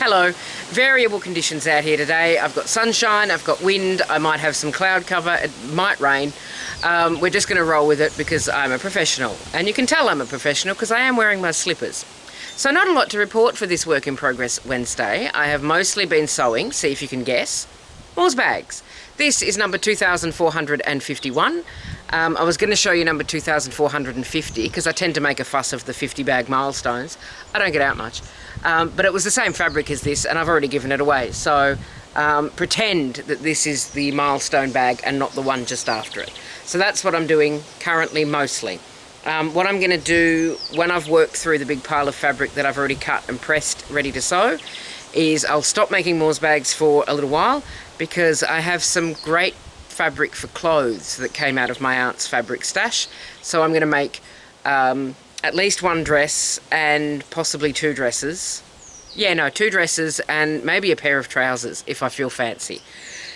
Hello. Variable conditions out here today. I've got sunshine, I've got wind, I might have some cloud cover, it might rain. We're just going to roll with it because I'm a professional. And you can tell I'm a professional because I am wearing my slippers. So not a lot to report for this Work in Progress Wednesday. I have mostly been sewing, see if you can guess. Moores bags. This is number 2451. I was going to show you number 2450 because I tend to make a fuss of the 50 bag milestones. I don't get out much. But it was the same fabric as this and I've already given it away. So pretend that this is the milestone bag and not the one just after it. So that's what I'm doing currently mostly. What I'm going to do when I've worked through the big pile of fabric that I've already cut and pressed ready to sew is I'll stop making Moores bags for a little while because I have some great fabric for clothes that came out of my aunt's fabric stash. So I'm going to make at least one dress and possibly two dresses. Yeah, no, two dresses and maybe a pair of trousers if I feel fancy.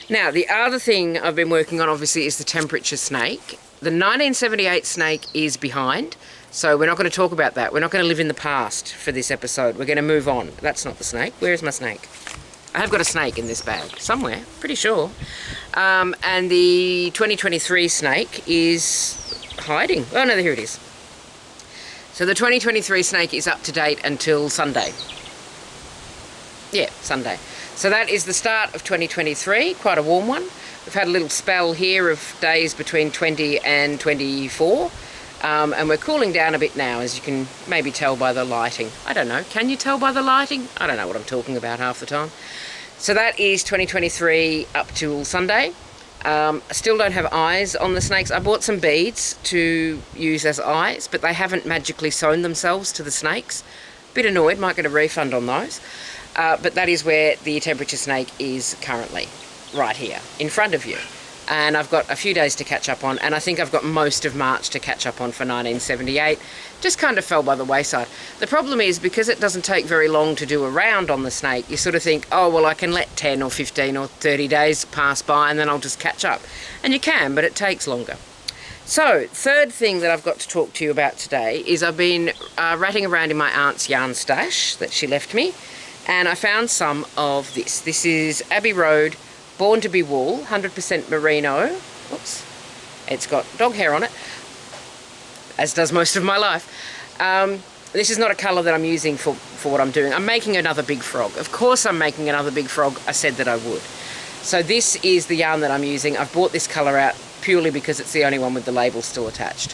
Now, the other thing I've been working on obviously is the temperature snake. The 1978 snake is behind, so we're not going to talk about that. We're not going to live in the past for this episode. We're going to move on. That's not the snake. Where is my snake? I have got a snake in this bag somewhere, pretty sure. And the 2023 snake is hiding. Oh no, here it is. So the 2023 snake is up to date until Sunday. Yeah, Sunday. So that is the start of 2023, quite a warm one. We've had a little spell here of days between 20 and 24. And we're cooling down a bit now, as you can maybe tell by the lighting. I don't know, can you tell by the lighting? I don't know what I'm talking about half the time. So that is 2023 up till Sunday. I still don't have eyes on the snakes. I bought some beads to use as eyes, but they haven't magically sewn themselves to the snakes. Bit annoyed, might get a refund on those. But that is where the temperature snake is currently, right here, in front of you. And I've got a few days to catch up on, and I think I've got most of March to catch up on for 1978. Just kind of fell by the wayside. The problem is, because it doesn't take very long to do a round on the snake, you sort of think, oh, well, I can let 10 or 15 or 30 days pass by and then I'll just catch up. And you can, but it takes longer. So, third thing that I've got to talk to you about today is I've been ratting around in my aunt's yarn stash that she left me, and I found some of this. This is Abbey Road Born to be Wool, 100% merino. Oops, it's got dog hair on it, as does most of my life. This is not a colour that I'm using for what I'm doing. I'm making another big frog. Of course I'm making another big frog. I said that I would. So this is the yarn that I'm using. I've bought this colour out purely because it's the only one with the label still attached.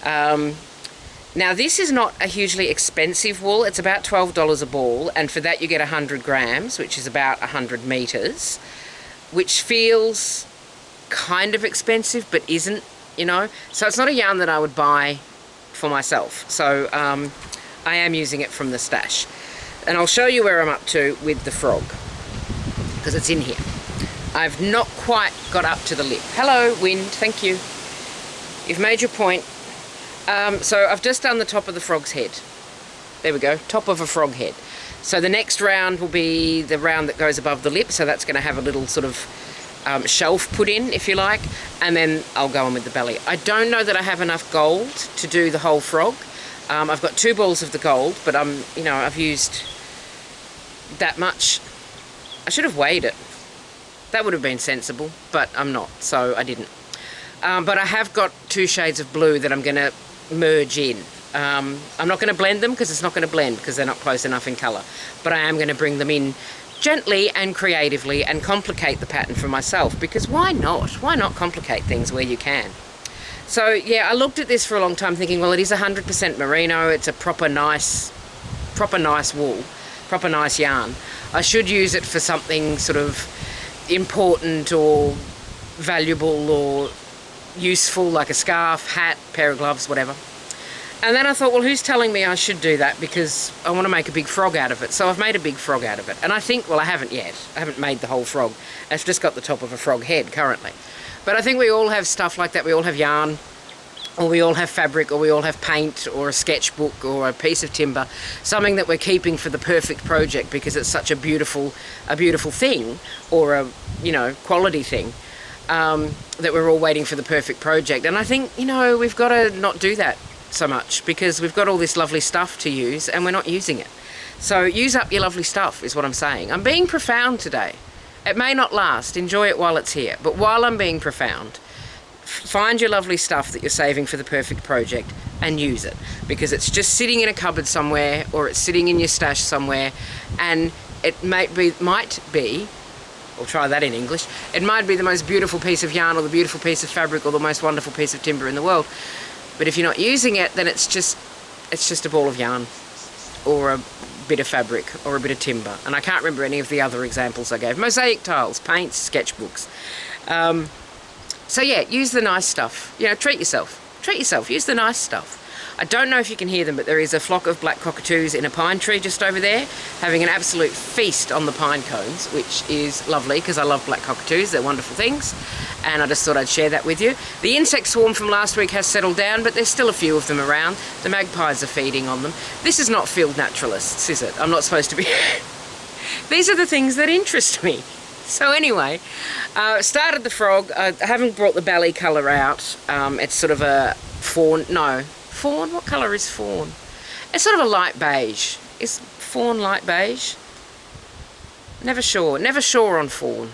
Now this is not a hugely expensive wool. It's about $12 a ball, and for that you get 100 grams, which is about 100 metres. Which feels kind of expensive, but isn't, you know. So it's not a yarn that I would buy for myself. So I am using it from the stash. And I'll show you where I'm up to with the frog, because it's in here. I've not quite got up to the lip. Hello, wind, thank you. You've made your point. So I've just done the top of the frog's head. There we go, top of a frog head. So the next round will be the round that goes above the lip, so that's going to have a little sort of shelf put in, if you like, and then I'll go on with the belly. I don't know that I have enough gold to do the whole frog. I've got 2 balls of the gold, but I've used that much. I should have weighed it. That would have been sensible, but I'm not, so I didn't. But I have got 2 shades of blue that I'm going to merge in. I'm not going to blend them because it's not going to blend because they're not close enough in colour. But I am going to bring them in gently and creatively and complicate the pattern for myself, because why not? Why not complicate things where you can? So yeah, I looked at this for a long time thinking, well, it is 100% merino. It's a proper nice wool, proper nice yarn. I should use it for something sort of important or valuable or useful, like a scarf, hat, pair of gloves, whatever. And then I thought, well, who's telling me I should do that, because I want to make a big frog out of it. So I've made a big frog out of it. And I think, well, I haven't yet. I haven't made the whole frog. I've just got the top of a frog head currently. But I think we all have stuff like that. We all have yarn, or we all have fabric, or we all have paint, or a sketchbook, or a piece of timber, something that we're keeping for the perfect project because it's such a beautiful thing, or a, quality thing, that we're all waiting for the perfect project. And I think, we've got to not do that so much, because we've got all this lovely stuff to use and we're not using it. So use up your lovely stuff is what I'm saying. I'm being profound today. It may not last. Enjoy it while it's here. But while I'm being profound, find your lovely stuff that you're saving for the perfect project and use it, because it's just sitting in a cupboard somewhere, or it's sitting in your stash somewhere, and it might be, or try that in English, it might be the most beautiful piece of yarn or the beautiful piece of fabric or the most wonderful piece of timber in the world. But if you're not using it, then it's just a ball of yarn or a bit of fabric or a bit of timber. And I can't remember any of the other examples I gave. Mosaic tiles, paints, sketchbooks. So yeah, use the nice stuff. You know, treat yourself. Treat yourself. Use the nice stuff. I don't know if you can hear them, but there is a flock of black cockatoos in a pine tree just over there, having an absolute feast on the pine cones, which is lovely because I love black cockatoos. They're wonderful things, and I just thought I'd share that with you. The insect swarm from last week has settled down, but there's still a few of them around. The magpies are feeding on them. This is not Field Naturalists, is it? I'm not supposed to be... These are the things that interest me. So anyway, started the frog. I haven't brought the belly colour out. It's sort of a fawn... No. Fawn? What colour is fawn? It's sort of a light beige. Is fawn light beige? Never sure. Never sure on fawn.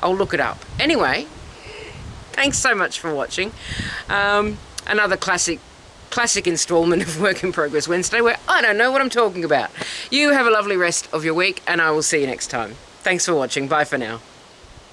I'll look it up. Anyway, thanks so much for watching. Another classic instalment of Work in Progress Wednesday where I don't know what I'm talking about. You have a lovely rest of your week, and I will see you next time. Thanks for watching. Bye for now.